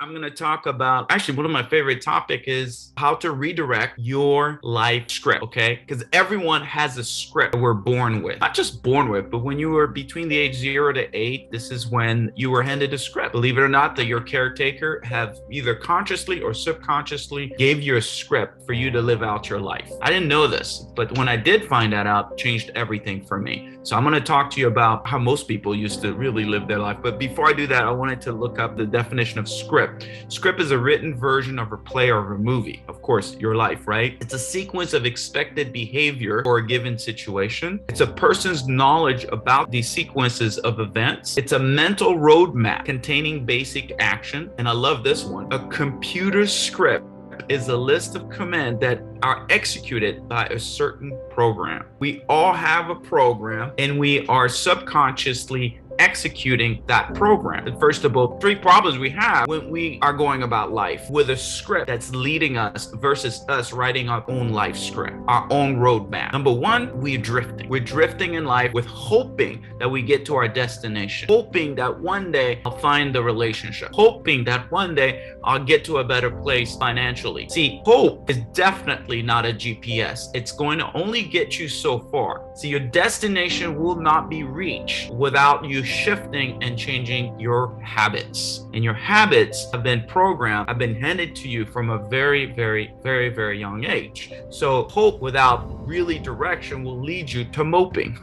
I'm going to talk about actually one of my favorite topic is how to redirect your life script, okay? Because everyone has a script we're born with. Not just born with, but when you were between the age 0 to 8, this is when you were handed a script. Believe it or not, that your caretaker have either consciously or subconsciously gave you a script for you to live out your life. I didn't know this, but when I did find that out, changed everything for me. So I'm going to talk to you about how most people used to really live their life. But before I do that, I wanted to look up the definition of script. Script is a written version of a play or a movie. Of course, your life, right? It's a sequence of expected behavior for a given situation. It's a person's knowledge about the sequences of events. It's a mental roadmap containing basic action. And I love this one. A computer script is a list of commands that are executed by a certain program. We all have a program and we are subconsciously executing that program. The first of all, three problems we have when we are going about life with a script that's leading us versus us writing our own life script, our own roadmap. Number one, we're drifting. We're drifting in life with hoping that we get to our destination, hoping that one day I'll find the relationship, hoping that one day I'll get to a better place financially. See, hope is definitely not a GPS. It's going to only get you so far. See, your destination will not be reached without you shifting and changing your habits. And your habits have been programmed, have been handed to you from a very young age. So hope without really direction will lead you to moping.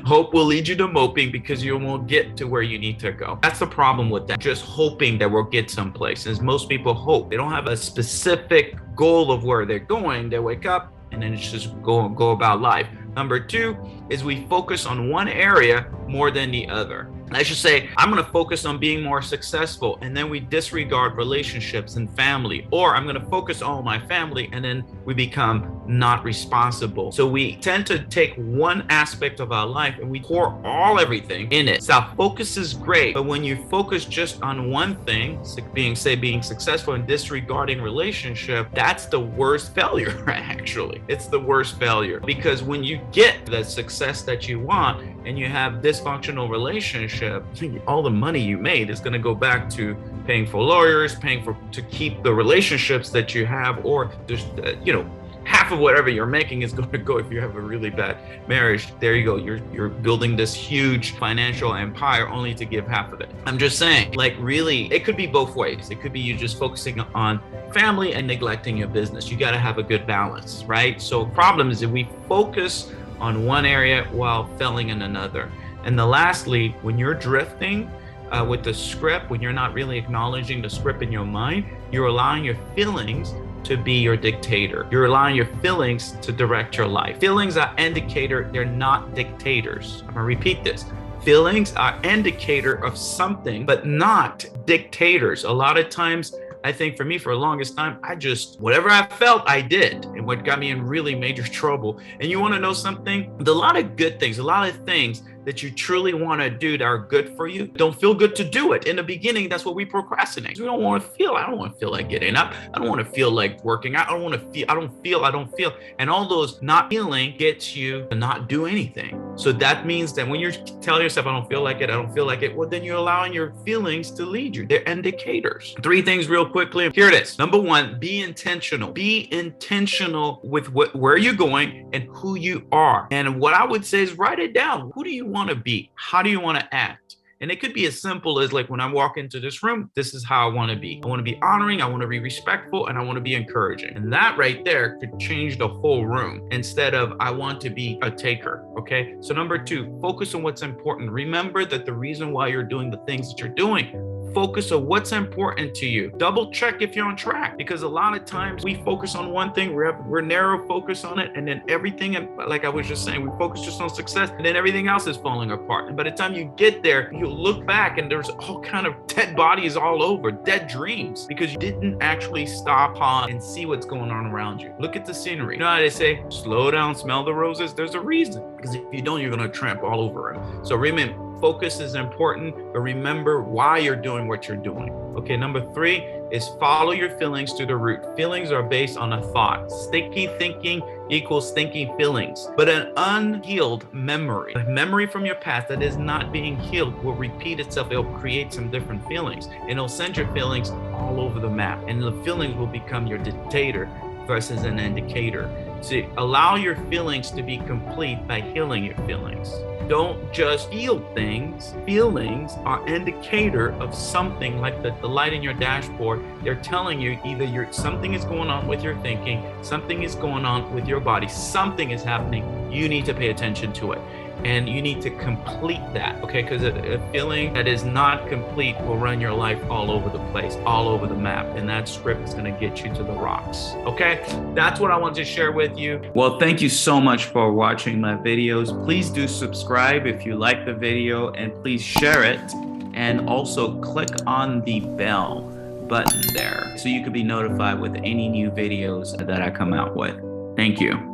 Hope will lead you to moping because you won't get to where you need to go. That's the problem with that. Just hoping that we'll get someplace. As most people hope, they don't have a specific goal of where they're going. They wake up and then it's just go about life. Number two is we focus on one area more than the other. I should say, I'm going to focus on being more successful, and then we disregard relationships and family, or I'm going to focus on my family, and then we become not responsible. So we tend to take one aspect of our life and we pour everything in it. Self-focus is great, but when you focus just on one thing, being successful and disregarding relationship, that's the worst failure, actually. It's the worst failure, because when you get the success that you want and you have dysfunctional relationship, all the money you made is going to go back to paying for lawyers, to keep the relationships that you have, or just half of whatever you're making is going to go if you have a really bad marriage. There you go. You're building this huge financial empire only to give half of it. I'm just saying, like, really, it could be both ways. It could be you just focusing on family and neglecting your business. You got to have a good balance, right? So problem is if we focus on one area while failing in another. And then lastly, when you're drifting with the script, when you're not really acknowledging the script in your mind, you're allowing your feelings to be your dictator. You're allowing your feelings to direct your life. Feelings are indicator, they're not dictators. I'm gonna repeat this. Feelings are indicator of something, but not dictators. A lot of times, I think for me, for the longest time, whatever I felt, I did. And what got me in really major trouble. And you want to know something? A lot of good things, a lot of things that you truly want to do that are good for you don't feel good to do it. In the beginning, that's what we procrastinate. I don't want to feel like getting up. I don't want to feel like working out. I don't feel. And all those not feeling gets you to not do anything. So that means that when you're telling yourself, I don't feel like it, well, then you're allowing your feelings to lead you. They're indicators. Three things real quickly. Here it is. Number one, be intentional. Be intentional with where you're going and who you are. And what I would say is write it down. Who do you want to be? How do you want to act? And it could be as simple as, like, when I walk into this room, this is how I want to be. I want to be honoring, I want to be respectful, and I want to be encouraging. And that right there could change the whole room instead of I want to be a taker. Okay. So number two, focus on what's important. Remember that the reason why you're doing the things that you're doing, focus on what's important to you. Double check if you're on track, because a lot of times we focus on one thing, we're narrow focus on it, and then everything, like I was just saying, we focus just on success, and then everything else is falling apart. And by the time you get there, you look back and there's all kind of dead bodies all over, dead dreams, because you didn't actually stop on and see what's going on around you. Look at the scenery. You know how they say, slow down, smell the roses? There's a reason, because if you don't, you're going to tramp all over them. So remember, focus is important, but remember why you're doing what you're doing. Okay, number three is follow your feelings to the root. Feelings are based on a thought. Sticky thinking equals thinking feelings. But an unhealed memory, a memory from your past that is not being healed, will repeat itself. It'll create some different feelings, and it'll send your feelings all over the map. And the feelings will become your dictator versus an indicator. So allow your feelings to be complete by healing your feelings. Don't just feel things. Feelings are an indicator of something, like the light in your dashboard. They're telling you either something is going on with your thinking, something is going on with your body, something is happening. You need to pay attention to it. And you need to complete that, okay? Because a feeling that is not complete will run your life all over the place, all over the map. And that script is going to get you to the rocks, okay? That's what I want to share with you. Well, thank you so much for watching my videos. Please do subscribe if you like the video, and please share it. And also click on the bell button there so you can be notified with any new videos that I come out with. Thank you.